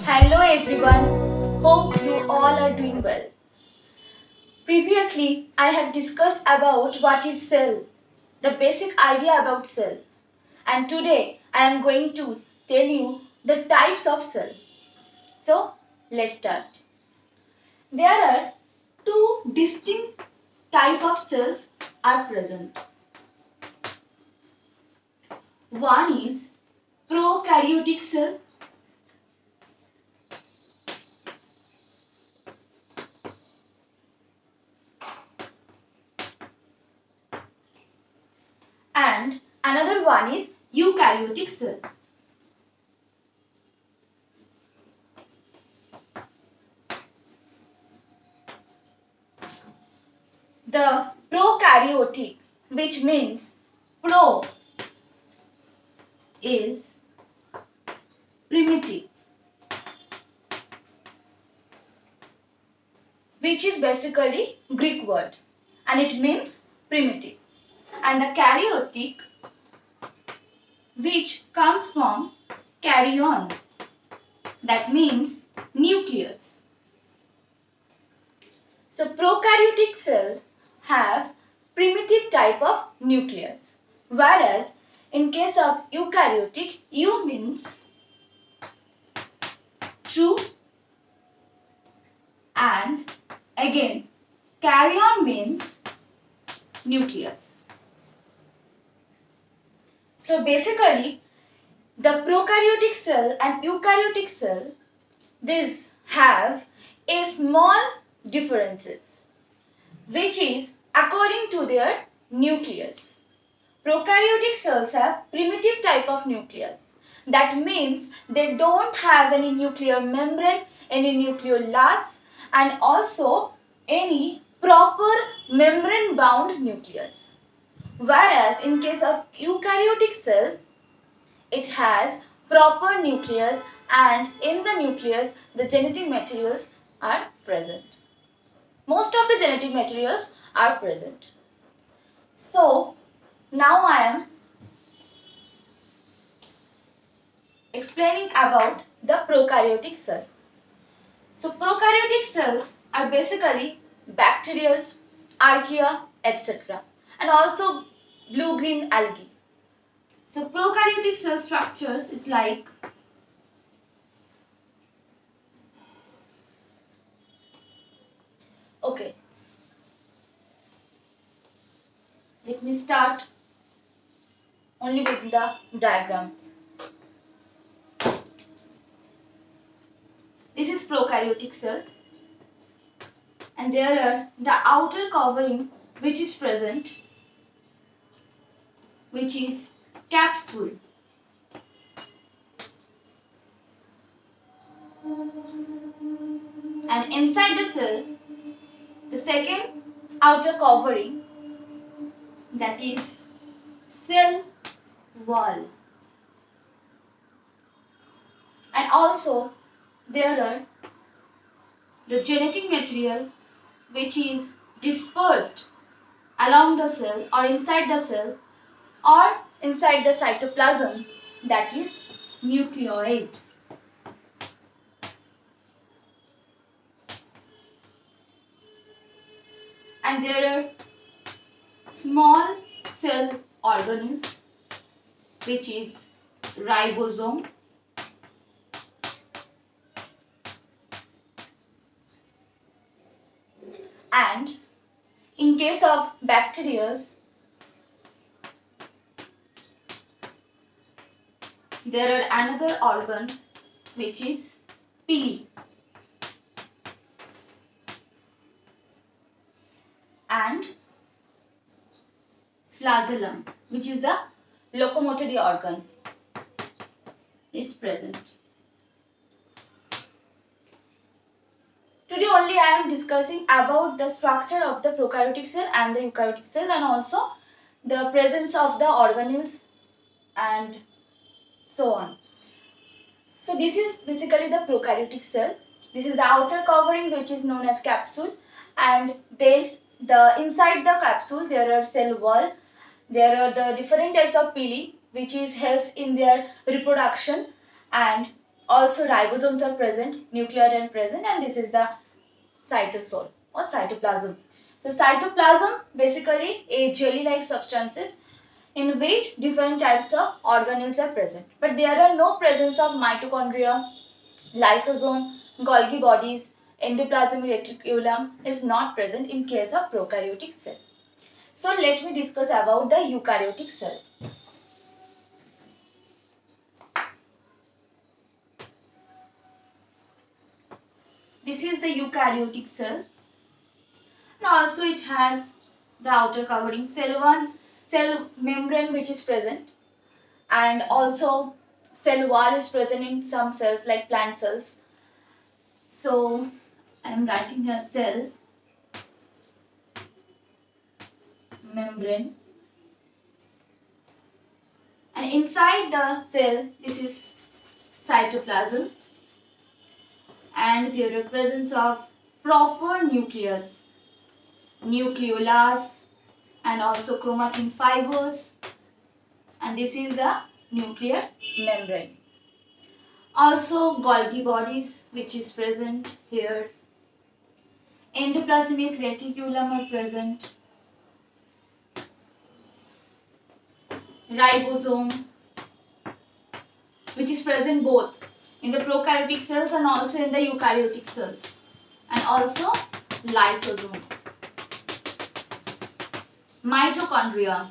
Hello everyone, hope you all are doing well. Previously, I have discussed about what is cell, the basic idea about cell. And today I am going to tell you the types of cell. So, let's start. There are two distinct type of cells are present. One is prokaryotic cell. And another one is eukaryotic cell. The prokaryotic, which means pro is primitive, which is basically Greek word and it means primitive. And the karyotic, which comes from karyon, that means nucleus. So prokaryotic cells have primitive type of nucleus, whereas in case of eukaryotic, eu means true and again karyon means nucleus. So basically the prokaryotic cell and eukaryotic cell, these have a small differences which is according to their nucleus. Prokaryotic cells have primitive type of nucleus. That means they don't have any nuclear membrane, any nucleolus and also any proper membrane bound nucleus. Whereas in case of eukaryotic cell, it has proper nucleus and in the nucleus the genetic materials are present. Most of the genetic materials are present. So now I am explaining about the prokaryotic cell. So prokaryotic cells are basically bacteria, archaea, etc. and also blue-green algae. So prokaryotic cell structures is like okay. Let me start only with the diagram. This is prokaryotic cell and there are the outer covering which is present, which is capsule. And inside the cell, the second outer covering, that is cell wall. And also there are the genetic material which is dispersed along the cell or inside the cell or inside the cytoplasm, that is nucleoid. And there are small cell organelles which is ribosome. And in case of bacteria, there are another organ which is pili and flagellum, which is the locomotory organ, is present. Today only I am discussing about the structure of the prokaryotic cell and the eukaryotic cell and also the presence of the organelles and so on. So this is basically the prokaryotic cell. This is the outer covering which is known as capsule and then inside the capsule there are cell wall. There are the different types of pili which is helps in their reproduction and Also ribosomes are present, nuclear are present, and this is the cytosol or cytoplasm. So cytoplasm basically a jelly-like substances in which different types of organelles are present. But there are no presence of mitochondria, lysosome, Golgi bodies, endoplasmic reticulum is not present in case of prokaryotic cell. So let me discuss about the eukaryotic cell. This is the eukaryotic cell, and also it has the outer covering cell membrane which is present, and also cell wall is present in some cells like plant cells. So I am writing a cell membrane, and inside the cell this is cytoplasm, and there are presence of proper nucleus, nucleolus, and also chromatin fibers, and this is the nuclear membrane. Also Golgi bodies which is present here, endoplasmic reticulum are present, ribosome which is present both in the prokaryotic cells and also in the eukaryotic cells, and also lysosome. Mitochondria,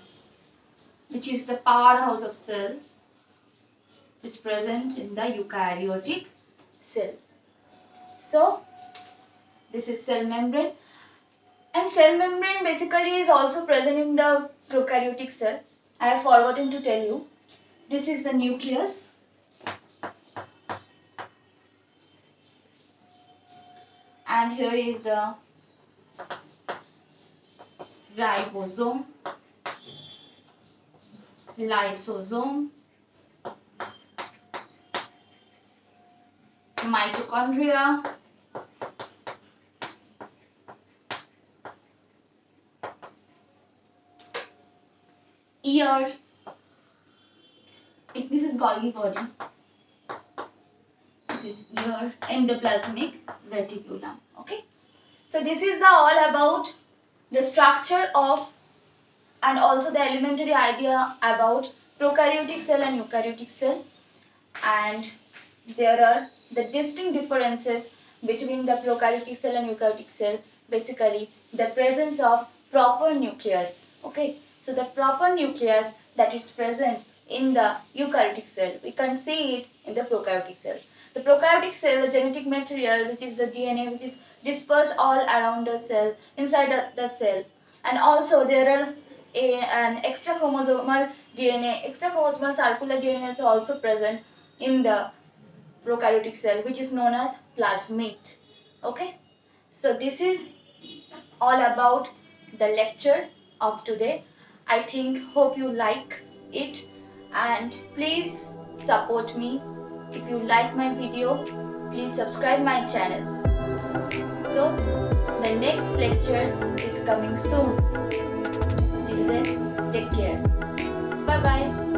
which is the powerhouse of cell, is present in the eukaryotic cell. So this is cell membrane, and cell membrane basically is also present in the prokaryotic cell. I have forgotten to tell you. This is the nucleus, and here is the ribosome, lysosome, mitochondria, ear. This is Golgi body. This is ear, endoplasmic reticulum. Okay. So this is the all about the structure of and also the elementary idea about prokaryotic cell and eukaryotic cell, and there are the distinct differences between the prokaryotic cell and eukaryotic cell. Basically the presence of proper nucleus. Okay, so the proper nucleus that is present in the eukaryotic cell, we can see it in the prokaryotic cell. The prokaryotic cell, the genetic material which is the DNA, which is dispersed all around the cell, inside the cell, and also there are an extra chromosomal DNA, extra chromosomal circular DNA is also present in the prokaryotic cell, which is known as plasmid. Okay, so this is all about the lecture of today. I hope you like it, and please support me. If you like my video, please subscribe my channel. So the next lecture is coming soon. Till then, take care. Bye bye.